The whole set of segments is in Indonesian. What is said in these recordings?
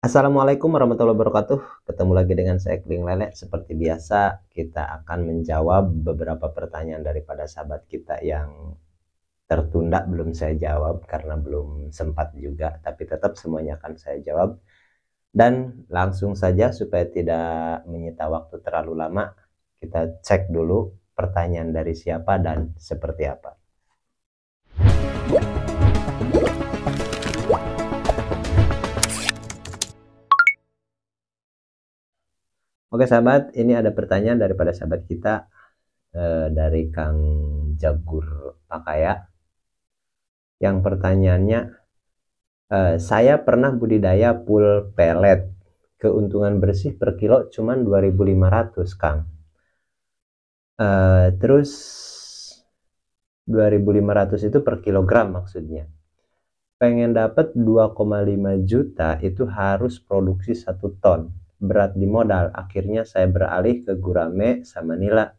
Assalamualaikum warahmatullahi wabarakatuh. Ketemu lagi dengan saya Kling Lele. Seperti biasa, kita akan menjawab beberapa pertanyaan daripada sahabat kita yang tertunda belum saya jawab karena belum sempat juga, tapi tetap semuanya akan saya jawab. Dan langsung saja supaya tidak menyita waktu terlalu lama, kita cek dulu pertanyaan dari siapa dan seperti apa. Oke sahabat, ini ada pertanyaan daripada sahabat kita dari Kang Jagur Pakaya. Yang pertanyaannya, saya pernah budidaya pul pelet, keuntungan bersih per kilo cuman 2.500 Kang. Terus 2.500 itu per kilogram maksudnya. Pengen dapat 2,5 juta itu harus produksi 1 ton. Berat di modal, akhirnya saya beralih ke gurame sama nila.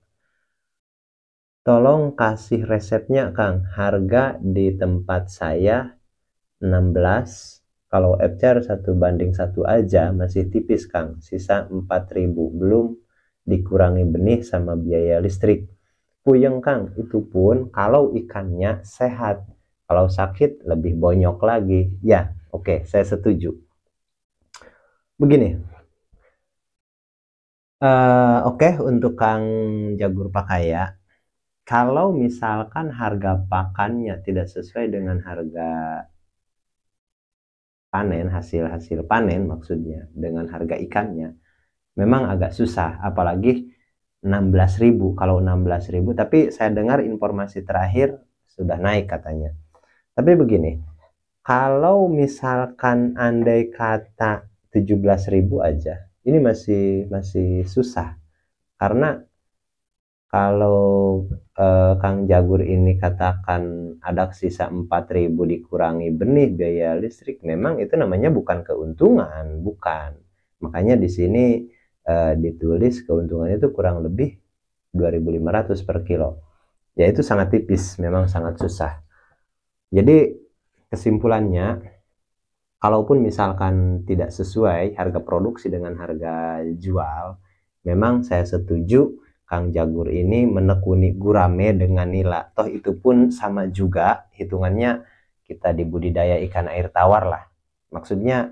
Tolong kasih resepnya Kang. Harga di tempat saya 16. Kalau FCR 1:1 aja masih tipis Kang, sisa 4.000, belum dikurangi benih sama biaya listrik. Puyeng Kang, itu pun kalau ikannya sehat. Kalau sakit lebih bonyok lagi. Ya, oke, saya setuju. Begini, oke, untuk Kang Jagur Pakaya, kalau misalkan harga pakannya tidak sesuai dengan harga panen, hasil panen maksudnya, dengan harga ikannya, memang agak susah, apalagi 16.000. Kalau 16.000, tapi saya dengar informasi terakhir sudah naik katanya. Tapi begini, kalau misalkan andai kata 17.000 aja, ini masih susah. Karena kalau Kang Jagur ini katakan ada sisa 4.000 dikurangi benih biaya listrik, memang itu namanya bukan keuntungan, bukan. Makanya di sini ditulis keuntungannya itu kurang lebih 2.500 per kilo. Ya itu sangat tipis, memang sangat susah. Jadi kesimpulannya, kalaupun misalkan tidak sesuai harga produksi dengan harga jual, memang saya setuju Kang Jagur ini menekuni gurame dengan nila. Toh itu pun sama juga hitungannya kita di budidaya ikan air tawar lah. Maksudnya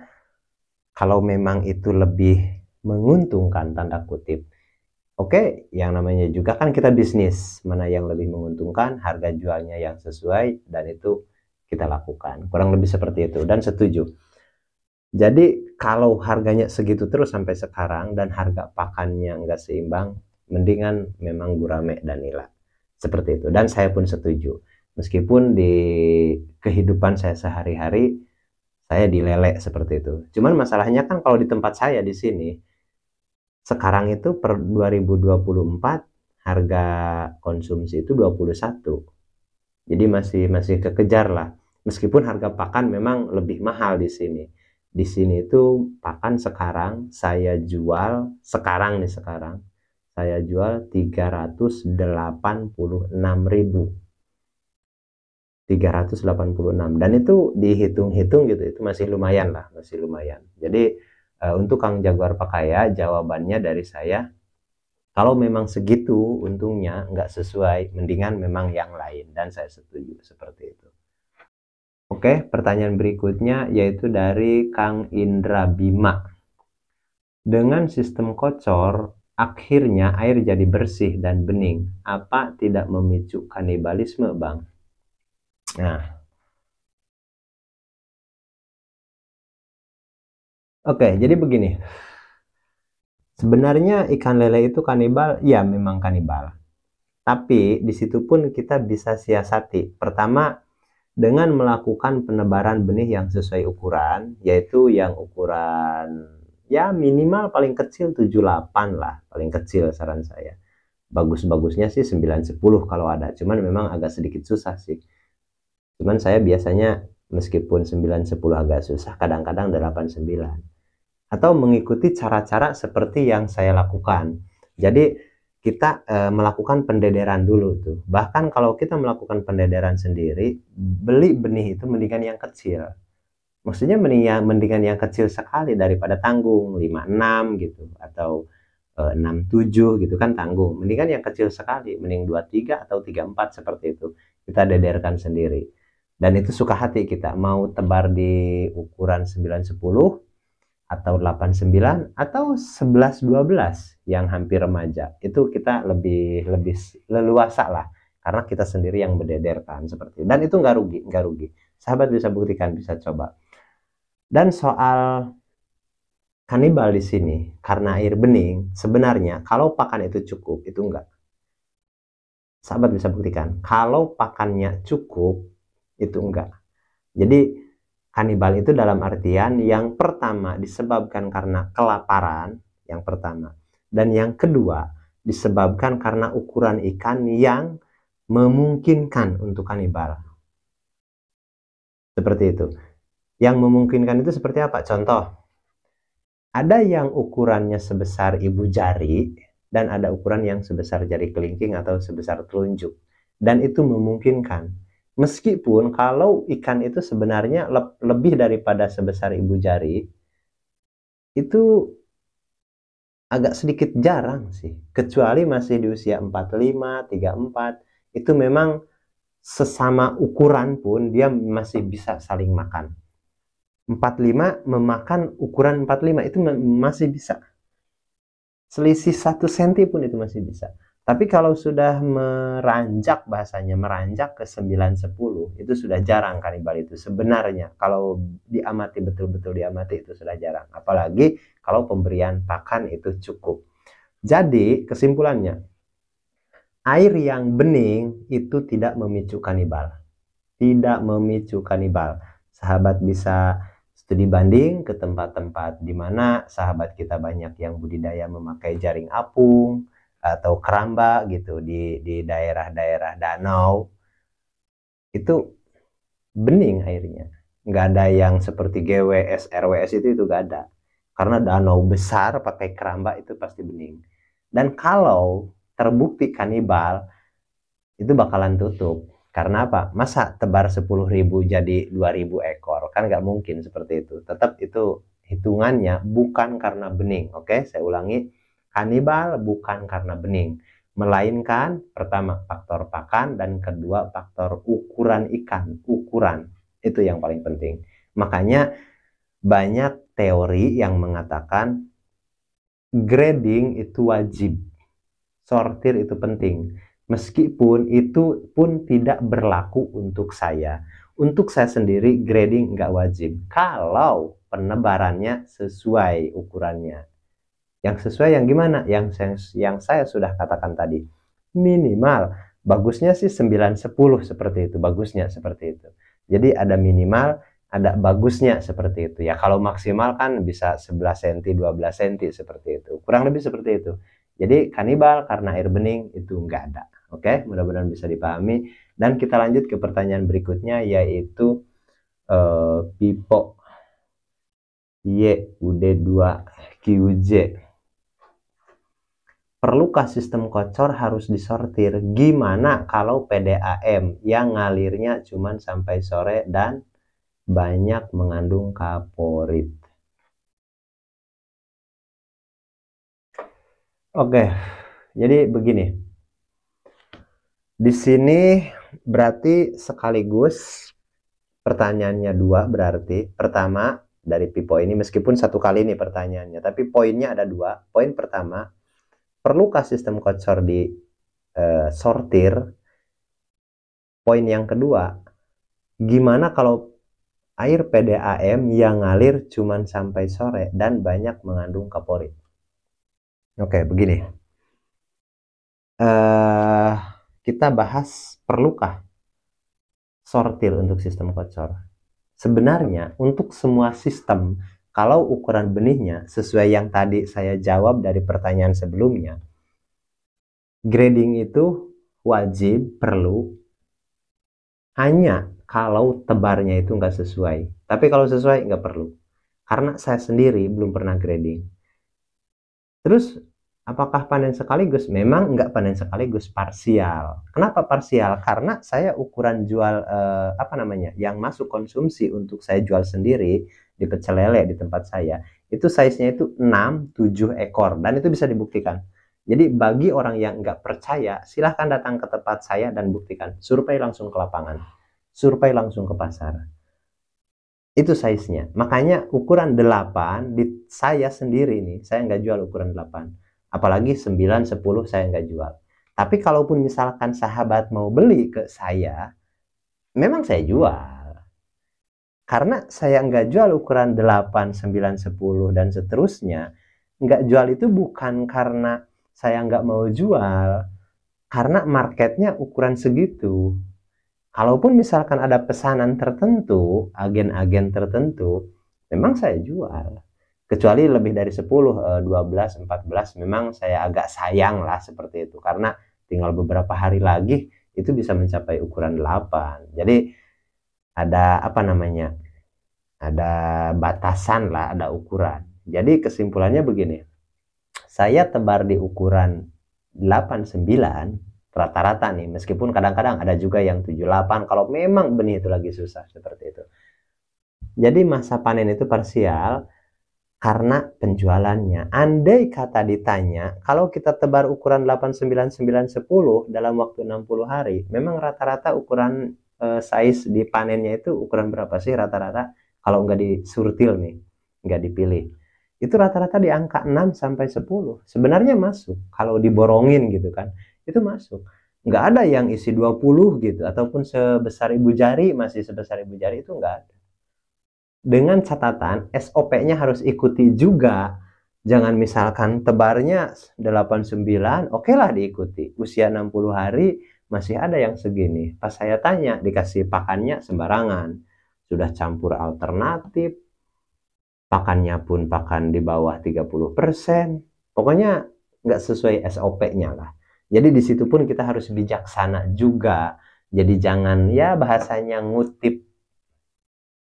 kalau memang itu lebih menguntungkan tanda kutip. Oke, yang namanya juga kan kita bisnis, mana yang lebih menguntungkan, harga jualnya yang sesuai, dan itu kita lakukan. Kurang lebih seperti itu, dan setuju. Jadi kalau harganya segitu terus sampai sekarang dan harga pakannya nggak seimbang, mendingan memang gurame dan nila. Seperti itu, dan saya pun setuju. Meskipun di kehidupan saya sehari-hari, saya dilelek seperti itu. Cuman masalahnya kan kalau di tempat saya di sini, sekarang itu per 2024 harga konsumsi itu 21. Jadi masih kekejar lah. Meskipun harga pakan memang lebih mahal di sini. Di sini itu pakan sekarang saya jual sekarang saya jual 386.000. 386, dan itu dihitung-hitung gitu, itu masih lumayan lah, masih lumayan. Jadi untuk Kang Jaguar Pakaya, jawabannya dari saya, kalau memang segitu untungnya nggak sesuai, mendingan memang yang lain, dan saya setuju seperti itu. Oke, pertanyaan berikutnya yaitu dari Kang Indra Bima. Dengan sistem kocor, akhirnya air jadi bersih dan bening. Apa tidak memicu kanibalisme, Bang? Nah, oke, jadi begini. Sebenarnya ikan lele itu kanibal, ya memang kanibal. Tapi di situ pun kita bisa siasati. Pertama, dengan melakukan penebaran benih yang sesuai ukuran, yaitu yang ukuran ya minimal paling kecil 78 lah, paling kecil saran saya. Bagus-bagusnya sih 9-10 kalau ada, cuman memang agak sedikit susah sih. Cuman saya biasanya meskipun 9-10 agak susah, kadang-kadang 8-9. Atau mengikuti cara-cara seperti yang saya lakukan. Jadi kita melakukan pendederan dulu tuh. Bahkan kalau kita melakukan pendederan sendiri, beli benih itu mendingan yang kecil. Maksudnya mendingan yang kecil sekali daripada tanggung 56 gitu, atau 67 gitu kan tanggung. Mendingan yang kecil sekali, mending 23 atau 34 seperti itu. Kita dederkan sendiri. Dan itu suka hati kita, mau tebar di ukuran 910 atau 89 atau 1112 yang hampir remaja. Itu kita lebih leluasa lah, karena kita sendiri yang berdederkan seperti itu. Dan itu nggak rugi. Sahabat bisa buktikan, bisa coba. Dan soal kanibal di sini, karena air bening, sebenarnya kalau pakan itu cukup, itu enggak. Sahabat bisa buktikan, kalau pakannya cukup, itu enggak. Jadi kanibal itu dalam artian yang pertama disebabkan karena kelaparan, yang pertama. Dan yang kedua disebabkan karena ukuran ikan yang memungkinkan untuk kanibal. Seperti itu. Yang memungkinkan itu seperti apa? Contoh, ada yang ukurannya sebesar ibu jari, dan ada ukuran yang sebesar jari kelingking atau sebesar telunjuk. Dan itu memungkinkan. Meskipun kalau ikan itu sebenarnya lebih daripada sebesar ibu jari, itu agak sedikit jarang sih. Kecuali masih di usia 45, 34, itu memang sesama ukuran pun dia masih bisa saling makan. 45 memakan ukuran 45 itu masih bisa. Selisih 1 cm pun itu masih bisa. Tapi kalau sudah meranjak, bahasanya meranjak ke 9-10, itu sudah jarang kanibal itu sebenarnya. Kalau diamati, betul-betul diamati, itu sudah jarang. Apalagi kalau pemberian pakan itu cukup. Jadi kesimpulannya, air yang bening itu tidak memicu kanibal. Tidak memicu kanibal. Sahabat bisa studi banding ke tempat-tempat di mana sahabat kita banyak yang budidaya memakai jaring apung atau keramba gitu, di daerah-daerah danau. Itu bening airnya. Nggak ada yang seperti GWS, RWS itu nggak ada. Karena danau besar pakai keramba itu pasti bening. Dan kalau terbukti kanibal, itu bakalan tutup. Karena apa? Masa tebar 10.000 jadi 2.000 ekor? Kan nggak mungkin seperti itu. Tetap itu hitungannya bukan karena bening. Oke, saya ulangi. Kanibal bukan karena bening. Melainkan pertama faktor pakan, dan kedua faktor ukuran ikan. Ukuran. Itu yang paling penting. Makanya banyak teori yang mengatakan grading itu wajib. Sortir itu penting. Meskipun itu pun tidak berlaku untuk saya. Untuk saya sendiri grading nggak wajib. Kalau penebarannya sesuai ukurannya. Yang sesuai yang gimana? Yang saya sudah katakan tadi. Minimal. Bagusnya sih 9-10 seperti itu. Bagusnya seperti itu. Jadi ada minimal, ada bagusnya seperti itu. Ya kalau maksimal kan bisa 11 cm, 12 cm seperti itu. Kurang lebih seperti itu. Jadi kanibal karena air bening itu nggak ada. Oke, mudah-mudahan bisa dipahami. Dan kita lanjut ke pertanyaan berikutnya, yaitu Pipo YUD2QJ. Perlukah sistem kocor harus disortir? Gimana kalau PDAM yang ngalirnya cuma sampai sore dan banyak mengandung kaporit? Oke, jadi begini. Di sini berarti sekaligus pertanyaannya dua, berarti pertama dari Pipo ini, meskipun satu kali ini pertanyaannya, tapi poinnya ada dua. Poin pertama, perlukah sistem kocor di sortir? Poin yang kedua, gimana kalau air PDAM yang ngalir cuman sampai sore dan banyak mengandung kaporit? Oke, begini. Kita bahas perlukah sortir untuk sistem kocor. Sebenarnya untuk semua sistem, kalau ukuran benihnya sesuai yang tadi saya jawab dari pertanyaan sebelumnya, grading itu wajib, perlu, hanya kalau tebarnya itu nggak sesuai. Tapi kalau sesuai nggak perlu. Karena saya sendiri belum pernah grading. Terus Apakah panen sekaligus? Memang enggak panen sekaligus, parsial. Kenapa parsial? Karena saya ukuran jual yang masuk konsumsi untuk saya jual sendiri di pecel lele di tempat saya, itu size-nya itu 6-7 ekor dan itu bisa dibuktikan. Jadi bagi orang yang enggak percaya, silahkan datang ke tempat saya dan buktikan. Survei langsung ke lapangan, survei langsung ke pasar. Itu size-nya. Makanya ukuran 8 di saya sendiri nih, saya nggak jual ukuran 8. Apalagi 9, 10 saya nggak jual. Tapi kalaupun misalkan sahabat mau beli ke saya, memang saya jual. Karena saya nggak jual ukuran 8, 9, 10, dan seterusnya. Nggak jual itu bukan karena saya nggak mau jual. Karena marketnya ukuran segitu. Kalaupun misalkan ada pesanan tertentu, agen-agen tertentu, memang saya jual. Kecuali lebih dari 10, 12, 14, memang saya agak sayang lah seperti itu. Karena tinggal beberapa hari lagi, itu bisa mencapai ukuran 8. Jadi, ada ada batasan lah, ada ukuran. Jadi kesimpulannya begini, saya tebar di ukuran 89, rata-rata nih, meskipun kadang-kadang ada juga yang 78 kalau memang benih itu lagi susah seperti itu. Jadi masa panen itu parsial karena penjualannya. Andai kata ditanya, kalau kita tebar ukuran 8, 9, 9, 10 dalam waktu 60 hari, memang rata-rata ukuran size di panennya itu ukuran berapa sih rata-rata? Kalau nggak disurtil nih, nggak dipilih. Itu rata-rata di angka 6 sampai 10. Sebenarnya masuk kalau diborongin gitu kan. Itu masuk. Nggak ada yang isi 20 gitu ataupun sebesar ibu jari, masih sebesar ibu jari, itu nggak ada. Dengan catatan SOP-nya harus ikuti juga. Jangan misalkan tebarnya 89, oke lah diikuti. Usia 60 hari masih ada yang segini. Pas saya tanya, dikasih pakannya sembarangan. Sudah campur alternatif, pakannya pun pakan di bawah 30%. Pokoknya nggak sesuai SOP-nya lah. Jadi di situ pun kita harus bijaksana juga. Jadi jangan ya bahasanya ngutip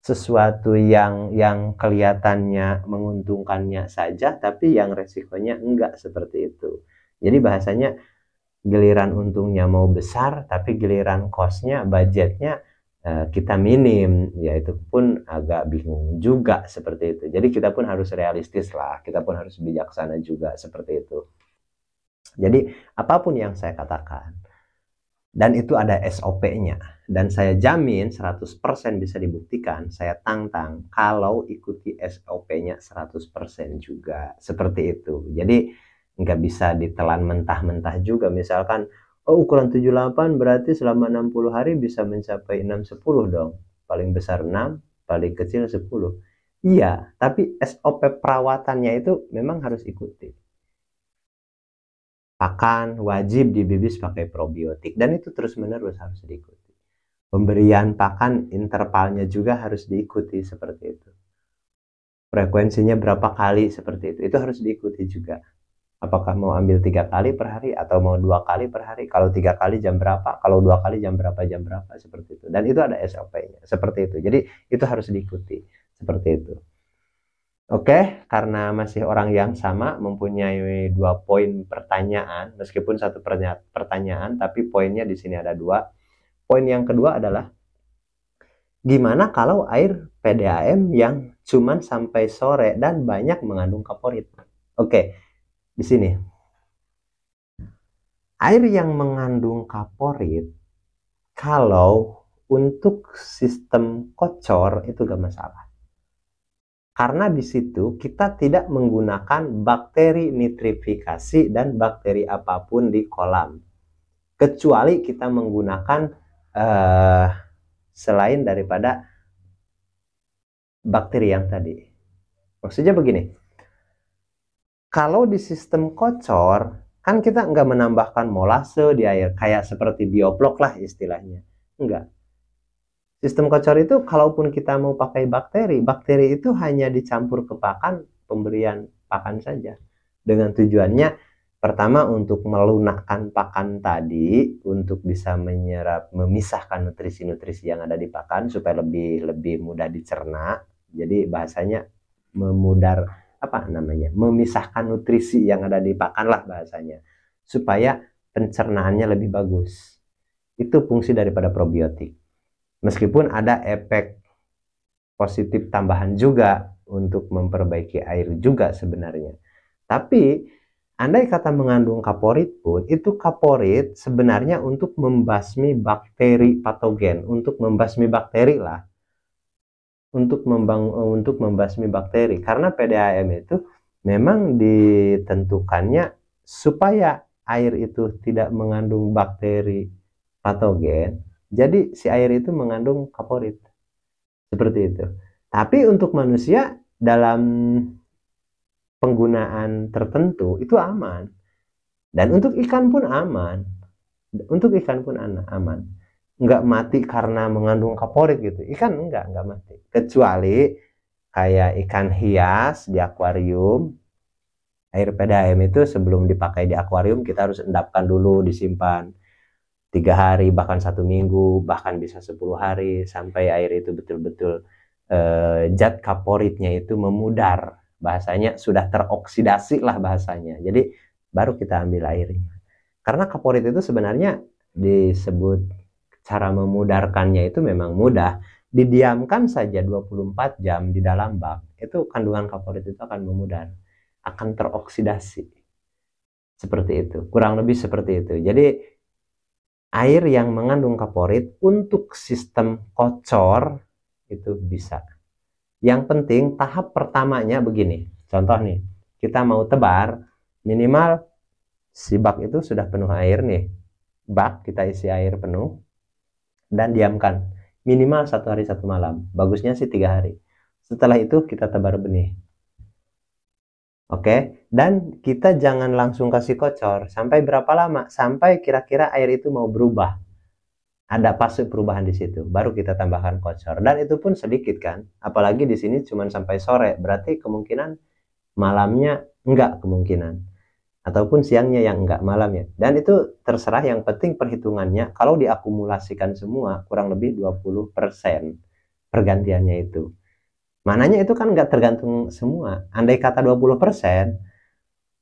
sesuatu yang kelihatannya menguntungkannya saja, tapi yang resikonya enggak seperti itu. Jadi bahasanya giliran untungnya mau besar, tapi giliran cost-nya, budgetnya kita minim, ya itu pun agak bingung juga seperti itu. Jadi kita pun harus realistis lah, kita pun harus bijaksana juga seperti itu. Jadi apapun yang saya katakan, dan itu ada SOP-nya, dan saya jamin 100% bisa dibuktikan, saya tantang kalau ikuti SOP-nya 100% juga, seperti itu. Jadi nggak bisa ditelan mentah-mentah juga, misalkan oh ukuran 78 berarti selama 60 hari bisa mencapai 6-10 dong, paling besar 6, paling kecil 10. Iya, tapi SOP perawatannya itu memang harus ikuti. Pakan wajib dibibis pakai probiotik dan itu terus-menerus harus diikuti. Pemberian pakan intervalnya juga harus diikuti seperti itu. Frekuensinya berapa kali seperti itu harus diikuti juga. Apakah mau ambil 3 kali per hari atau mau 2 kali per hari? Kalau 3 kali jam berapa? Kalau 2 kali jam berapa seperti itu. Dan itu ada SOP-nya seperti itu. Jadi itu harus diikuti seperti itu. Oke, karena masih orang yang sama mempunyai 2 poin pertanyaan, meskipun satu pertanyaan, tapi poinnya di sini ada 2. Poin yang kedua adalah, gimana kalau air PDAM yang cuman sampai sore dan banyak mengandung kaporit? Oke, di sini. Air yang mengandung kaporit, kalau untuk sistem kocor itu gak masalah. Karena di situ kita tidak menggunakan bakteri nitrifikasi dan bakteri apapun di kolam. Kecuali kita menggunakan selain daripada bakteri yang tadi. Maksudnya begini, kalau di sistem kocor, kan kita nggak menambahkan molase di air, kayak seperti bioblok lah istilahnya. Enggak. Sistem kocor itu kalaupun kita mau pakai bakteri, bakteri itu hanya dicampur ke pakan, pemberian pakan saja. Dengan tujuannya, pertama untuk melunakkan pakan tadi, untuk bisa memisahkan nutrisi-nutrisi yang ada di pakan, supaya lebih mudah dicerna. Jadi bahasanya memudar apa namanya, memisahkan nutrisi yang ada di pakan lah bahasanya, supaya pencernaannya lebih bagus. Itu fungsi daripada probiotik. Meskipun ada efek positif tambahan juga untuk memperbaiki air juga sebenarnya. Tapi andai kata mengandung kaporit pun, itu kaporit sebenarnya untuk membasmi bakteri patogen, untuk membasmi bakteri lah, untuk membasmi bakteri. Karena PDAM itu memang ditentukannya supaya air itu tidak mengandung bakteri patogen, jadi si air itu mengandung kaporit. Seperti itu. Tapi untuk manusia dalam penggunaan tertentu itu aman. Dan untuk ikan pun aman. Untuk ikan pun aman. Nggak mati karena mengandung kaporit gitu. Ikan nggak mati. Kecuali kayak ikan hias di akuarium. Air PDAM itu sebelum dipakai di akuarium kita harus endapkan dulu, disimpan 3 hari, bahkan 1 minggu, bahkan bisa 10 hari sampai air itu betul-betul zat kaporitnya itu memudar, bahasanya sudah teroksidasi lah bahasanya. Jadi baru kita ambil airnya. Karena kaporit itu sebenarnya disebut cara memudarkannya itu memang mudah. Didiamkan saja 24 jam di dalam bak, itu kandungan kaporit itu akan memudar, akan teroksidasi. Seperti itu, kurang lebih seperti itu. Jadi air yang mengandung kaporit untuk sistem kocor itu bisa. Yang penting tahap pertamanya begini. Contoh nih, kita mau tebar, minimal si bak itu sudah penuh air nih. Bak kita isi air penuh dan diamkan minimal 1 hari 1 malam. Bagusnya sih 3 hari. Setelah itu kita tebar benih. Oke, dan kita jangan langsung kasih kocor. Sampai berapa lama? Sampai kira-kira air itu mau berubah. Ada fase perubahan di situ, baru kita tambahkan kocor. Dan itu pun sedikit kan, apalagi di sini cuma sampai sore, berarti kemungkinan malamnya enggak kemungkinan, ataupun siangnya yang enggak, malamnya. Dan itu terserah, yang penting perhitungannya kalau diakumulasikan semua kurang lebih 20% pergantiannya itu. Mananya itu kan enggak tergantung semua. Andai kata 20%,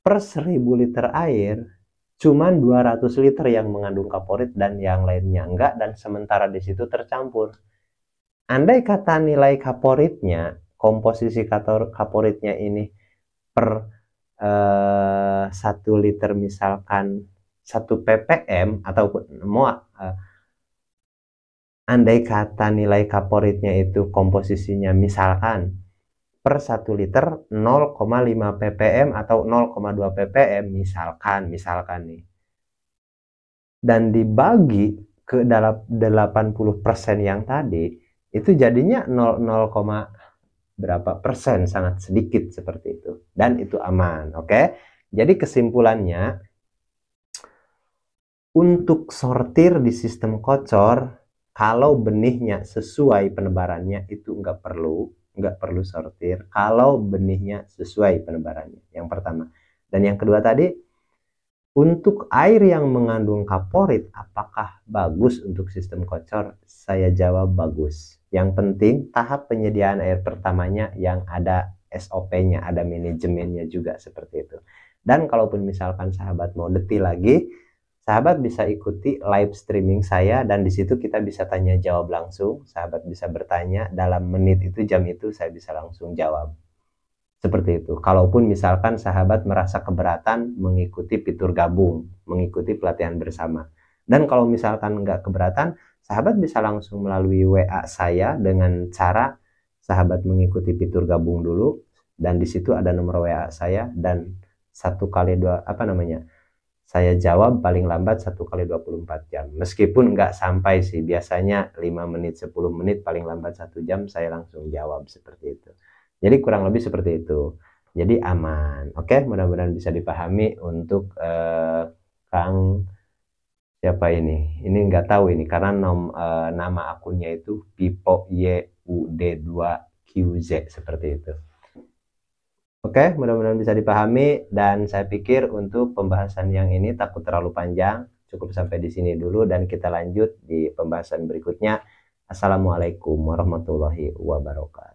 per 1000 liter air cuman 200 liter yang mengandung kaporit dan yang lainnya enggak, dan sementara di situ tercampur. Andai kata nilai kaporitnya, komposisi kaporitnya ini per 1 liter misalkan 1 ppm, ataupun andai kata nilai kaporitnya itu komposisinya misalkan per 1 liter 0,5 ppm atau 0,2 ppm misalkan nih, dan dibagi ke dalam 80% yang tadi, itu jadinya 0, berapa persen, sangat sedikit seperti itu, dan itu aman. Oke, jadi kesimpulannya, untuk sortir di sistem kocor, kalau benihnya sesuai penebarannya itu nggak perlu sortir kalau benihnya sesuai penebarannya, yang pertama. Dan yang kedua tadi, untuk air yang mengandung kaporit apakah bagus untuk sistem kocor? Saya jawab bagus. Yang penting tahap penyediaan air pertamanya yang ada SOP-nya, ada manajemennya juga seperti itu. Dan kalaupun misalkan sahabat mau detail lagi, sahabat bisa ikuti live streaming saya, dan di situ kita bisa tanya jawab langsung. Sahabat bisa bertanya dalam menit itu, jam itu saya bisa langsung jawab. Seperti itu. Kalaupun misalkan sahabat merasa keberatan mengikuti fitur gabung, mengikuti pelatihan bersama. Dan kalau misalkan nggak keberatan, sahabat bisa langsung melalui WA saya dengan cara sahabat mengikuti fitur gabung dulu, dan di situ ada nomor WA saya, dan 1x2 saya jawab paling lambat 1x24 jam. Meskipun nggak sampai sih, biasanya 5 menit 10 menit, paling lambat 1 jam saya langsung jawab seperti itu. Jadi kurang lebih seperti itu. Jadi aman. Oke, mudah-mudahan bisa dipahami. Untuk Kang siapa ini? Ini nggak tahu ini karena nama akunnya itu Pipo YUD2QZ seperti itu. Oke, mudah-mudahan bisa dipahami, dan saya pikir untuk pembahasan yang ini takut terlalu panjang. Cukup sampai di sini dulu, dan kita lanjut di pembahasan berikutnya. Assalamualaikum warahmatullahi wabarakatuh.